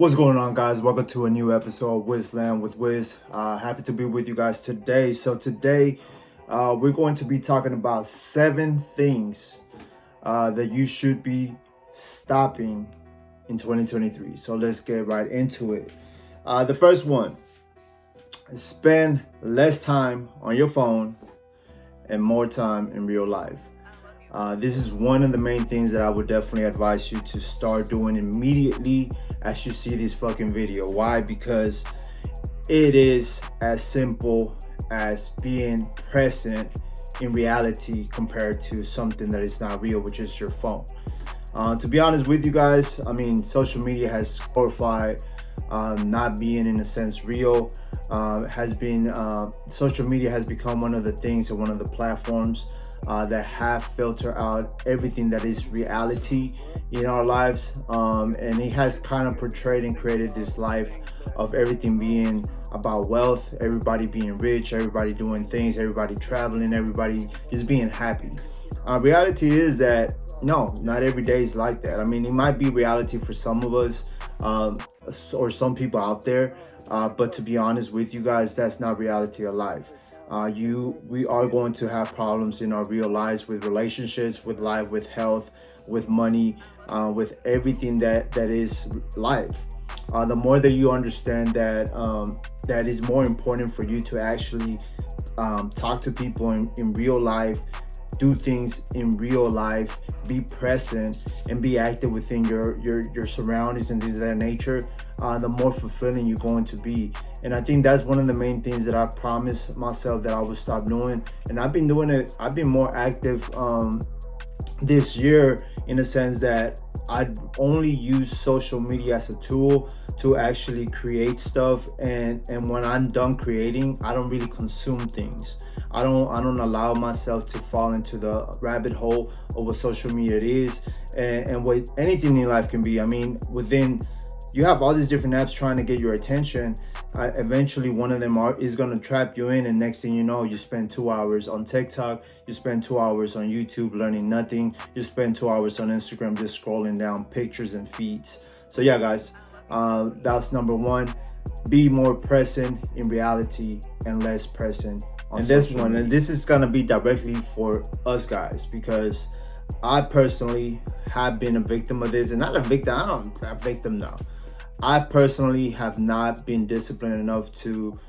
What's going on, guys? Welcome to a new episode of Wizland with Wiz. Happy to be with you guys today. So today we're going to be talking about 7 things that you should be stopping in 2023. So let's get right into it. The first one, spend less time on your phone and more time in real life. This is one of the main things that I would definitely advise you to start doing immediately as you see this fucking video. Why? Because it is as simple as being present in reality compared to something that is not real, which is your phone. To be honest with you guys, I mean, social media has glorified not being in a sense real. Social media has become one of the things and one of the platforms that have filtered out everything that is reality in our lives, and it has kind of portrayed and created this life of everything being about wealth, everybody being rich, everybody doing things, everybody traveling, everybody just being happy. Reality is that no, not every day is like that. I mean, it might be reality for some of us or some people out there, but to be honest with you guys, that's not reality of life. We are going to have problems in our real lives with relationships, with life, with health, with money, with everything that is life. The more that you understand that that is more important for you to actually talk to people in real life, do things in real life, be present and be active within your surroundings and things of that nature, the more fulfilling you're going to be. And I think that's one of the main things that I promised myself that I would stop doing, and I've been doing it. I've been more active this year in the sense that I only use social media as a tool to actually create stuff, and when I'm done creating, I don't really consume things. I don't allow myself to fall into the rabbit hole of what social media is and what anything in life can be. I mean, you have all these different apps trying to get your attention. Eventually one of them is going to trap you in, and next thing you know, you spend 2 hours on TikTok, you spend 2 hours on YouTube learning nothing, you spend 2 hours on Instagram just scrolling down pictures and feeds. So yeah, guys, that's number one. Be more present in reality and less present on this one. And this is going to be directly for us guys, because I personally have been a victim of this. And not a victim, a victim now. I personally have not been disciplined enough to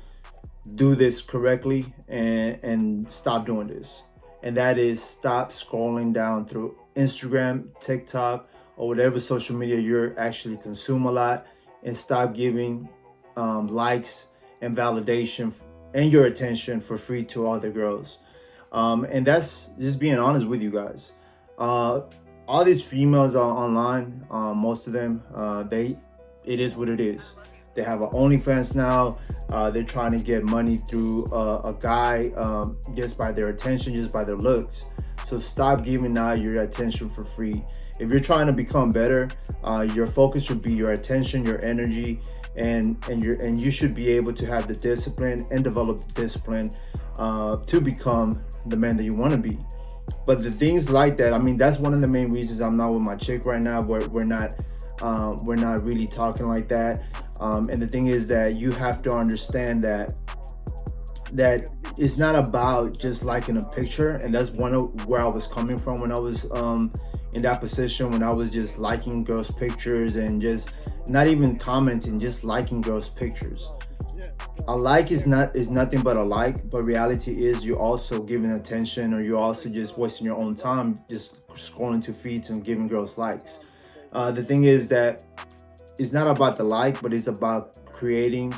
do this correctly and stop doing this. And that is stop scrolling down through Instagram, TikTok, or whatever social media you're actually consume a lot, and stop giving likes and validation and your attention for free to other girls. And that's just being honest with you guys. All these females are online, most of them, it is what it is. They have an OnlyFans now. They're trying to get money through a guy just by their attention, just by their looks. So stop giving out your attention for free. If you're trying to become better, your focus should be your attention, your energy, and you should be able to have the discipline and develop the discipline to become the man that you want to be. But the things like that, I mean, that's one of the main reasons I'm not with my chick right now. We're not really talking like that. And the thing is that you have to understand that it's not about just liking a picture. And that's one of where I was coming from when I was in that position, when I was just liking girls' pictures and just not even commenting, just liking girls' pictures. A like is nothing but a like, but reality is you're also giving attention, or you're also just wasting your own time just scrolling to feeds and giving girls likes. The thing is that it's not about the like, but it's about creating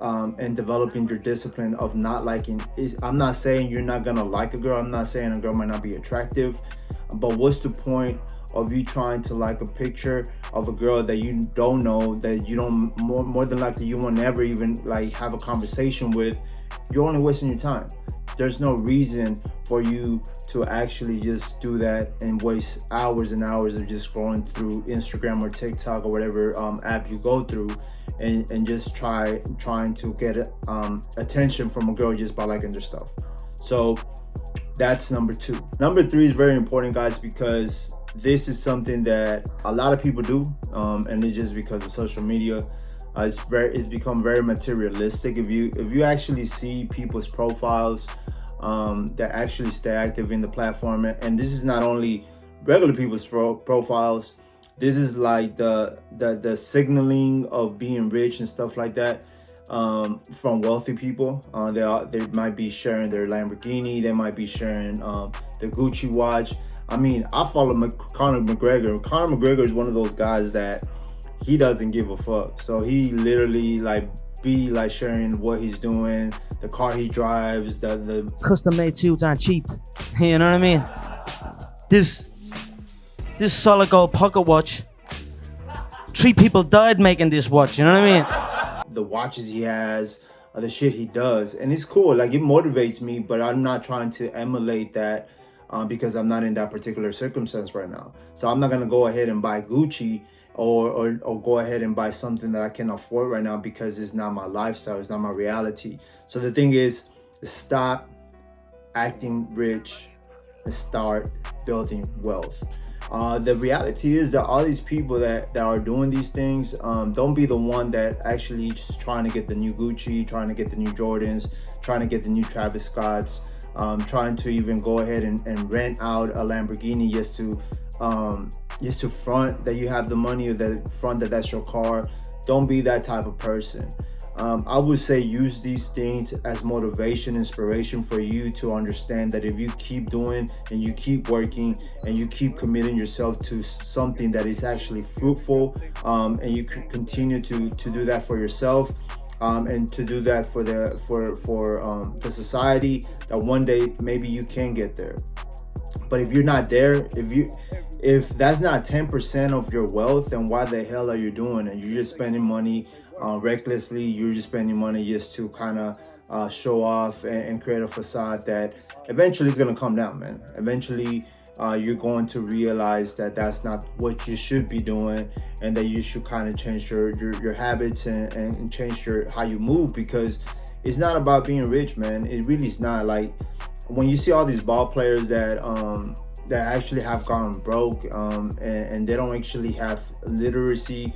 and developing your discipline of not liking. I'm not saying you're not gonna like a girl. I'm not saying a girl might not be attractive, but what's the point of you trying to like a picture of a girl that you don't know, that you don't, more than likely you will never even like have a conversation with? You're only wasting your time. There's no reason for you to actually just do that and waste hours and hours of just scrolling through Instagram or TikTok or whatever app you go through, and just trying to get attention from a girl just by liking their stuff. So that's number 2. Number 3 is very important, guys, because this is something that a lot of people do, and it's just because of social media. It's become very materialistic. If you actually see people's profiles that actually stay active in the platform, and this is not only regular people's profiles. This is like the signaling of being rich and stuff like that, from wealthy people. They might be sharing their Lamborghini. They might be sharing their Gucci watch. I mean, I follow Conor McGregor. Conor McGregor is one of those guys that he doesn't give a fuck. So he literally like be like sharing what he's doing, the car he drives, the Custom made suits aren't cheap. You know what I mean? This solid gold pocket watch. 3 people died making this watch. You know what I mean? the watches he has, the shit he does, and it's cool. Like it motivates me, but I'm not trying to emulate that because I'm not in that particular circumstance right now. So I'm not gonna go ahead and buy Gucci or go ahead and buy something that I can afford right now because it's not my lifestyle, it's not my reality. So the thing is, stop acting rich and start building wealth. The reality is that all these people that are doing these things, don't be the one that actually just trying to get the new Gucci, trying to get the new Jordans, trying to get the new Travis Scotts, trying to even go ahead and rent out a Lamborghini just to front that you have the money, or that front that that's your car. Don't be that type of person. I would say use these things as motivation, inspiration for you to understand that if you keep doing and you keep working and you keep committing yourself to something that is actually fruitful, and you continue to do that for yourself, and to do that for the society, that one day maybe you can get there. But if you're not there, if that's not 10% of your wealth, then why the hell are you doing it? You're just spending money recklessly. You're just spending money just to kind of show off and create a facade that eventually is going to come down, man. Eventually, you're going to realize that that's not what you should be doing, and that you should kind of change your habits and change how you move, because it's not about being rich, man. It really is not. Like when you see all these ball players that actually have gone broke, and they don't actually have literacy,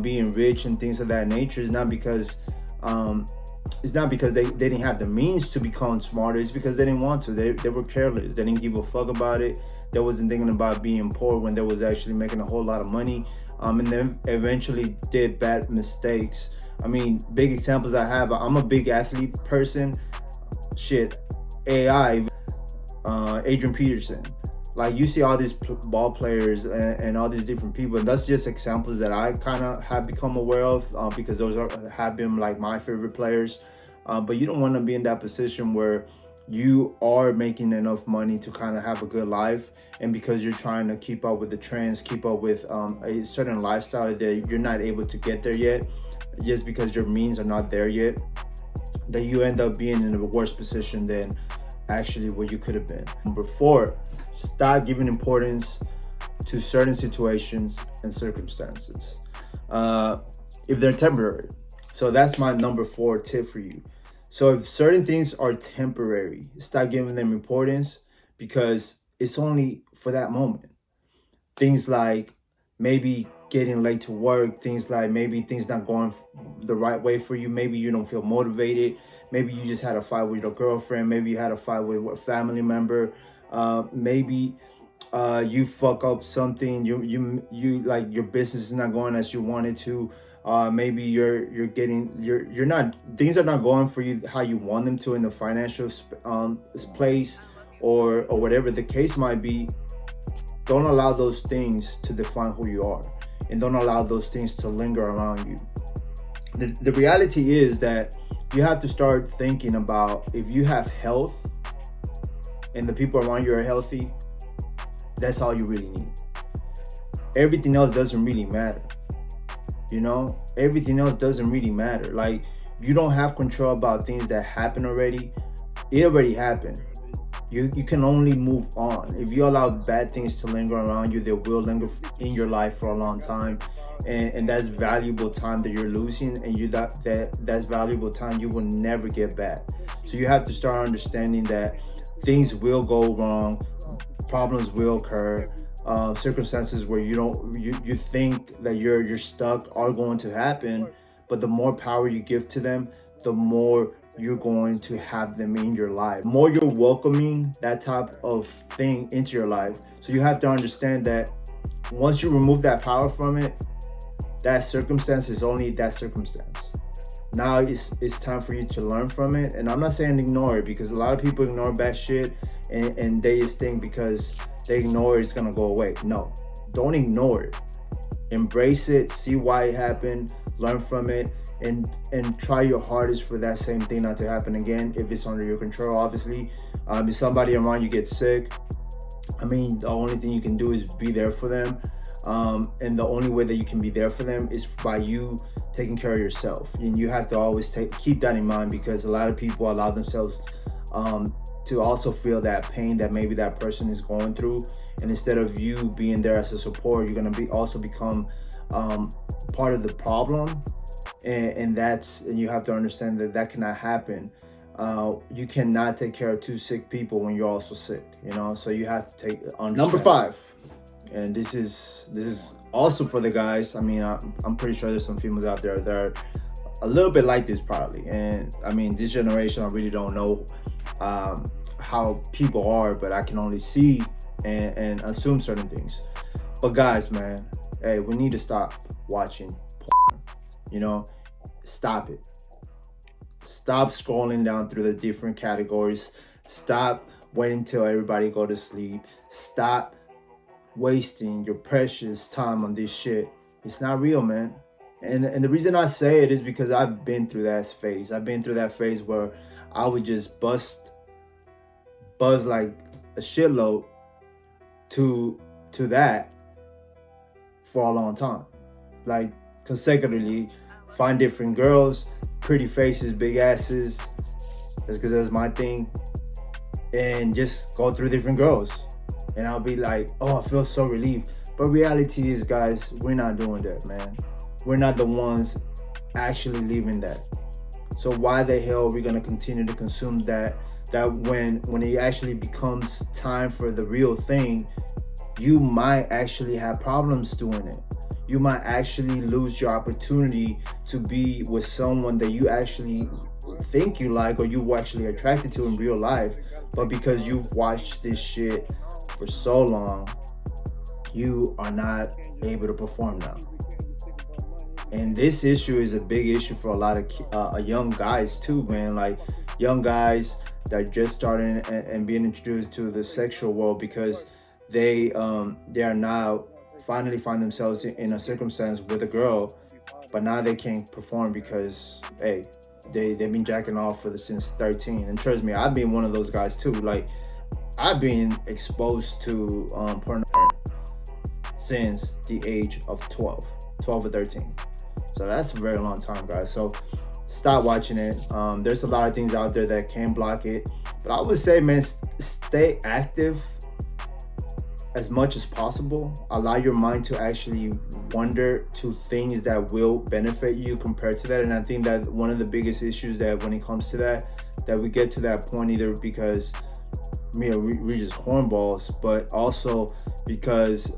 being rich and things of that nature, is not because they didn't have the means to become smarter. It's because they didn't want to. They were careless. They didn't give a fuck about it. They wasn't thinking about being poor when they was actually making a whole lot of money, and then eventually did bad mistakes. I mean, big examples I have. I'm a big athlete person. Shit, AI, Adrian Peterson. Like you see all these ball players and all these different people, and that's just examples that I kind of have become aware of, because those have been like my favorite players. But you don't want to be in that position where you are making enough money to kind of have a good life, and because you're trying to keep up with the trends, keep up with a certain lifestyle, that you're not able to get there yet, just because your means are not there yet, that you end up being in a worse position than actually what you could have been. Number 4, stop giving importance to certain situations and circumstances, if they're temporary. So that's my number 4 tip for you. So if certain things are temporary, stop giving them importance, because it's only for that moment. Things like maybe getting late to work, things like maybe things not going the right way for you, maybe you don't feel motivated, maybe you just had a fight with your girlfriend, maybe you had a fight with a family member, maybe you fuck up something, you like your business is not going as you wanted to, maybe you're not, things are not going for you how you want them to in the financial place, or whatever the case might be. Don't allow those things to define who you are, and don't allow those things to linger around you. The reality is that you have to start thinking about, if you have health and the people around you are healthy, that's all you really need. Everything else doesn't really matter. Everything else doesn't really matter. Like, you don't have control about things that happen already. It already happened. You can only move on. If you allow bad things to linger around you, they will linger in your life for a long time, and that's valuable time that you're losing, and that's valuable time you will never get back. So you have to start understanding that things will go wrong, problems will occur, circumstances where you think that you're stuck are going to happen, but the more power you give to them, the more you're going to have them in your life. The more you're welcoming that type of thing into your life. So you have to understand that once you remove that power from it, that circumstance is only that circumstance. Now it's time for you to learn from it. And I'm not saying ignore it, because a lot of people ignore bad shit and they just think because they ignore it, it's gonna go away. No, don't ignore it. Embrace it, see why it happened, learn from it, and try your hardest for that same thing not to happen again if it's under your control. Obviously, if somebody around you gets sick, I mean, the only thing you can do is be there for them. And the only way that you can be there for them is by you taking care of yourself. And you have to always keep that in mind, because a lot of people allow themselves to also feel that pain that maybe that person is going through. And instead of you being there as a support, you're going to also become part of the problem. And you have to understand that cannot happen. You cannot take care of two sick people when you're also sick, so you have to understand. Number 5, and this is also for the guys. I mean, I'm pretty sure there's some females out there that are a little bit like this probably. And I mean, this generation, I really don't know how people are, but I can only see and assume certain things. But guys, man, hey, we need to stop watching porn. Stop it. Stop scrolling down through the different categories. Stop waiting till everybody go to sleep. Stop wasting your precious time on this shit. It's not real, man. And the reason I say it is because I've been through that phase. I've been through that phase where I would just buzz like a shitload to that for a long time, like consecutively. Find different girls, pretty faces, big asses. That's because that's my thing. And just go through different girls. And I'll be like, oh, I feel so relieved. But reality is, guys, we're not doing that, man. We're not the ones actually living that. So why the hell are we gonna continue to consume that when it actually becomes time for the real thing, you might actually have problems doing it. You might actually lose your opportunity to be with someone that you actually think you like or you actually attracted to in real life. But because you've watched this shit for so long, you are not able to perform now. And this issue is a big issue for a lot of young guys too, man. Like young guys that are just starting and being introduced to the sexual world, because they are now finally find themselves in a circumstance with a girl, but now they can't perform because hey, they've been jacking off since 13. And trust me, I've been one of those guys too. Like I've been exposed to porn since the age of 12 or 13. So that's a very long time, guys. So stop watching it. There's a lot of things out there that can block it, but I would say, man, stay active as much as possible. Allow your mind to actually wander to things that will benefit you compared to that. And I think that one of the biggest issues that when it comes to that we get to that point either because we're just hornballs, but also because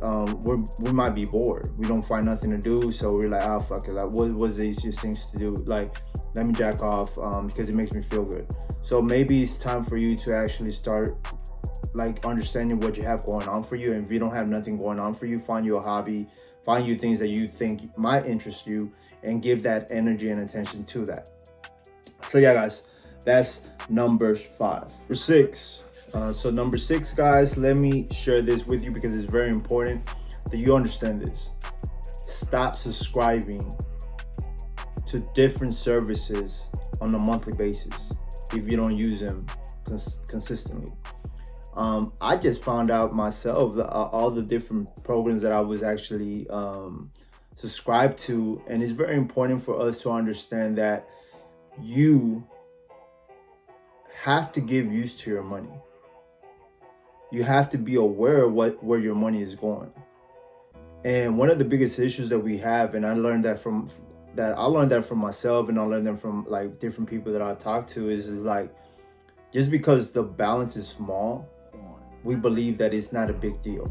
we might be bored. We don't find nothing to do, so we're like, oh fuck it, like what's the easiest things to do? Like, let me jack off because it makes me feel good. So maybe it's time for you to actually start like understanding what you have going on for you. And if you don't have nothing going on for you, find you a hobby, find you things that you think might interest you, and give that energy and attention to that. So yeah, guys, that's number 5. For 6. So number 6, guys, let me share this with you because it's very important that you understand this. Stop subscribing to different services on a monthly basis if you don't use them consistently. I just found out myself all the different programs that I was actually subscribed to, and it's very important for us to understand that you have to give use to your money. You have to be aware of where your money is going. And one of the biggest issues that we have, and I learned that from myself, and I learned that from like different people that I talk to, is like, just because the balance is small, we believe that it's not a big deal.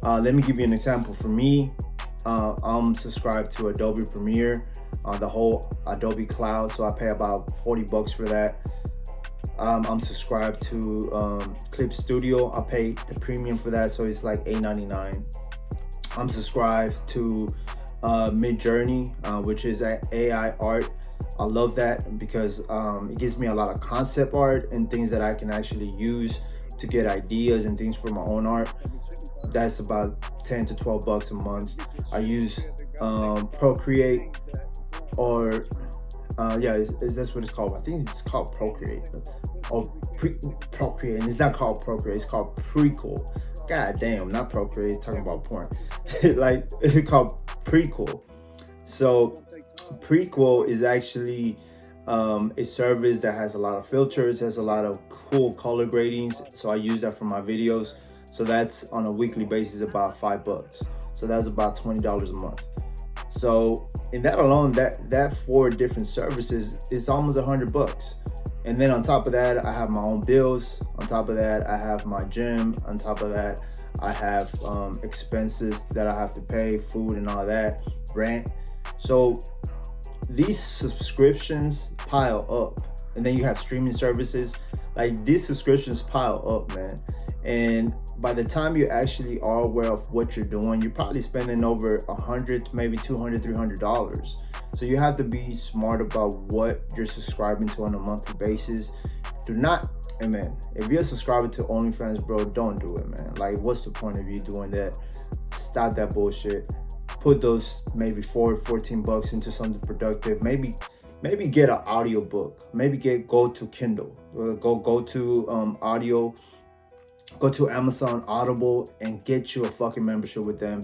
Let me give you an example. For me, I'm subscribed to Adobe Premiere, the whole Adobe Cloud, so I pay about $40 for that. I'm subscribed to Clip Studio. I pay the premium for that, so it's like $8.99. I'm subscribed to Midjourney, which is AI art. I love that because it gives me a lot of concept art and things that I can actually use to get ideas and things for my own art. That's about 10 to $12 a month. I use Procreate, or yeah, is that's what it's called? I think it's called Procreate. Or Procreate, and it's not called Procreate. It's called Prequel. God damn, not Procreate. Talking about porn, like it's called Prequel. So Prequel is actually a service that has a lot of filters, has a lot of cool color gradings. So I use that for my videos. So that's on a weekly basis about $5. So that's about $20 a month. So in that alone, that 4 different services is almost $100. And then on top of that, I have my own bills. On top of that, I have my gym. On top of that, I have expenses that I have to pay, food and all that, rent. So these subscriptions pile up. And then you have streaming services. Like, these subscriptions pile up, man. And by the time you actually are aware of what you're doing, you're probably spending over $100, maybe $200, $300. So you have to be smart about what you're subscribing to on a monthly basis. Do not, and man, if you're subscribing to OnlyFans, bro, don't do it, man. Like, what's the point of you doing that? Stop that bullshit. Put those maybe $14 into something productive. Maybe get an audio book. Maybe go to Kindle. Go to audio. Go to Amazon Audible and get you a fucking membership with them.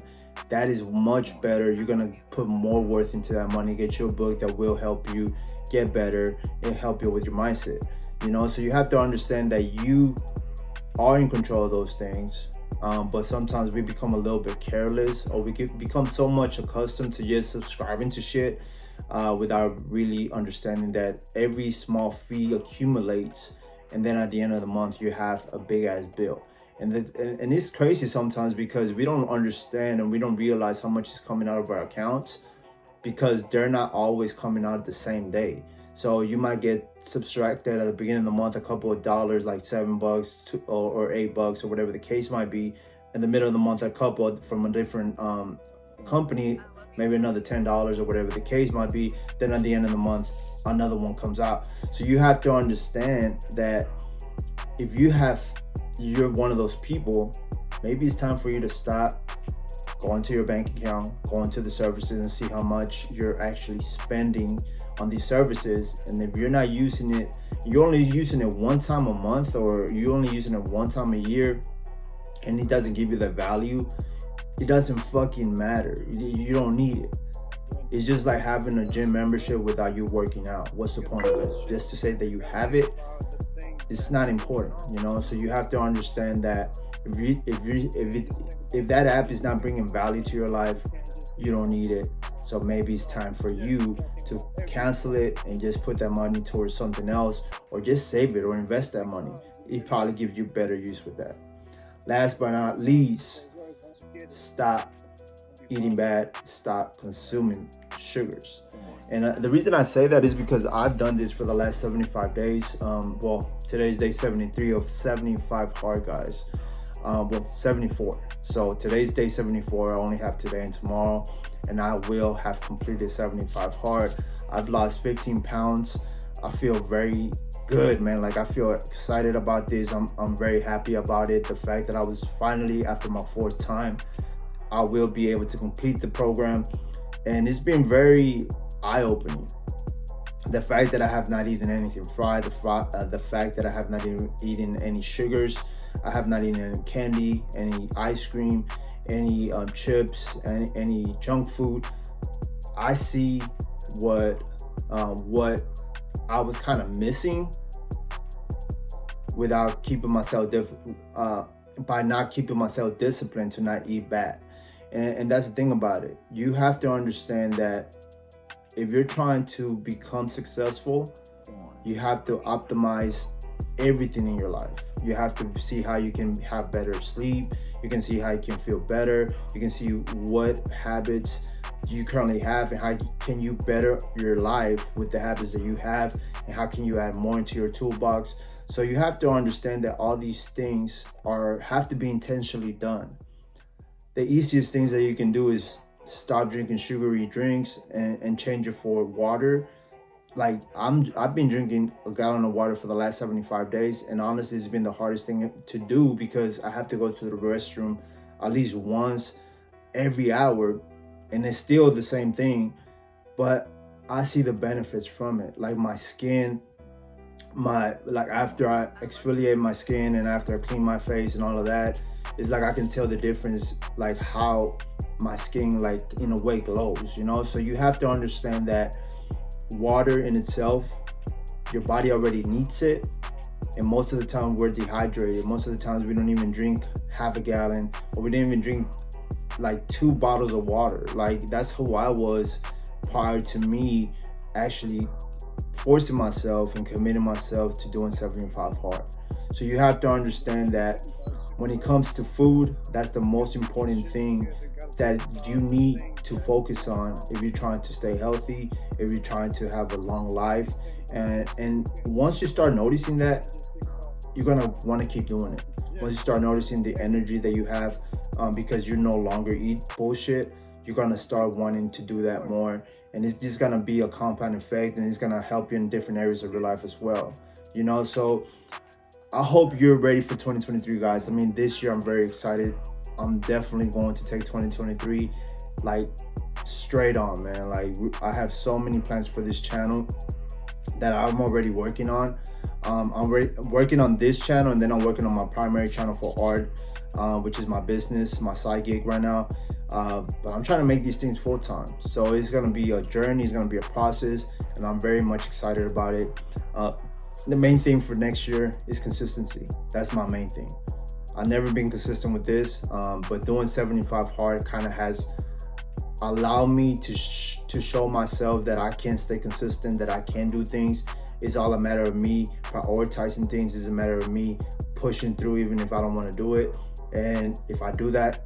That is much better. You're gonna put more worth into that money. Get you a book that will help you get better and help you with your mindset. You know, so you have to understand that you are in control of those things. But sometimes we become a little bit careless, or we can become so much accustomed to just subscribing to shit without really understanding that every small fee accumulates, and then at the end of the month you have a big ass bill. And it's crazy sometimes because we don't understand and we don't realize how much is coming out of our accounts, because they're not always coming out the same day. So you might get subtracted at the beginning of the month a couple of dollars, like $7 or $8 or whatever the case might be. In the middle of the month, a couple from a different company, maybe another $10 or whatever the case might be. Then at the end of the month, another one comes out. So you have to understand that if you're one of those people, maybe it's time for you to stop, go into your bank account, go into the services and see how much you're actually spending on these services. And if you're not using it, you're only using it one time a month, or you're only using it one time a year, and it doesn't give you the value, it doesn't fucking matter. You don't need it. It's just like having a gym membership without you working out. What's the point of it? Just to say that you have it, it's not important, you know. So you have to understand that if that app is not bringing value to your life, you don't need it. So maybe it's time for you to cancel it and just put that money towards something else, or just save it or invest that money. It probably gives you better use with that. Last but not least, stop eating bad, stop consuming sugars. And the reason I say that is because I've done this for the last 75 days. Well, today's day 73 of 75 hard, guys. 74. So today's day 74. I only have today and tomorrow, and I will have completed 75 hard. I've lost 15 pounds. I feel very good, man. Like, I feel excited about this. I'm very happy about it. The fact that I was finally, after my 4th time, I will be able to complete the program, and it's been very eye-opening. The fact that I have not eaten anything fried, the fact that I have not eaten any sugars, I have not eaten any candy, any ice cream, any chips, any junk food. I see what I was kind of missing without keeping myself by not keeping myself disciplined to not eat bad. And that's the thing about it. You have to understand that if you're trying to become successful, you have to optimize everything in your life. You have to see how you can have better sleep. You can see how you can feel better. You can see what habits you currently have and how can you better your life with the habits that you have, and how can you add more into your toolbox. So you have to understand that all these things have to be intentionally done. The easiest things that you can do is stop drinking sugary drinks and change it for water. Like I've been drinking a gallon of water for the last 75 days, and honestly it's been the hardest thing to do because I have to go to the restroom at least once every hour, and it's still the same thing, but I see the benefits from it. Like my skin, like after I exfoliate my skin and after I clean my face and all of that, it's like I can tell the difference, like how my skin like in a way glows, you know. So you have to understand that water in itself, your body already needs it, and most of the time we're dehydrated. Most of the times we don't even drink half a gallon, or we didn't even drink like 2 bottles of water. Like that's who I was prior to me actually forcing myself and committing myself to doing 75 hard. So you have to understand that when it comes to food, that's the most important thing that you need to focus on if you're trying to stay healthy, if you're trying to have a long life. And once you start noticing that, you're gonna want to keep doing it. Once you start noticing the energy that you have, because you no longer eat bullshit, you're gonna start wanting to do that more, and it's just gonna be a compound effect, and it's gonna help you in different areas of your life as well, you know. So I hope you're ready for 2023, guys. I mean, this year I'm very excited. I'm definitely going to take 2023 like straight on, man. Like I have so many plans for this channel that I'm already working on. I'm working on this channel, and then I'm working on my primary channel for art, which is my business, my side gig right now. But I'm trying to make these things full time. So it's gonna be a journey, it's gonna be a process, and I'm very much excited about it. The main thing for next year is consistency. That's my main thing. I've never been consistent with this, but doing 75 hard kind of has allowed me to show myself that I can stay consistent, that I can do things. It's all a matter of me prioritizing things. It's a matter of me pushing through even if I don't want to do it. And if I do that,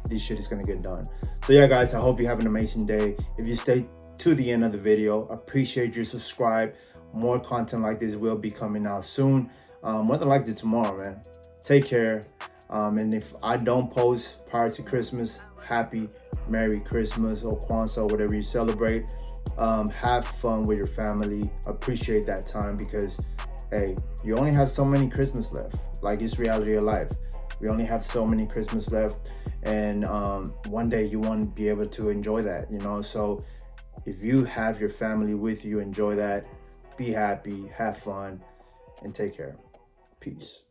this shit is gonna get done. So yeah, guys, I hope you have an amazing day. If you stay to the end of the video, appreciate you. Subscribe. More content like this will be coming out soon, more than likely tomorrow, man. Take care, and if I don't post prior to Christmas, happy Merry Christmas or Kwanzaa, whatever you celebrate. Have fun with your family. Appreciate that time, because hey, you only have so many Christmas left. Like, it's reality of life. We only have so many Christmas left, and one day you want to be able to enjoy that, you know. So if you have your family with you, enjoy that. Be happy, have fun, and take care. Peace.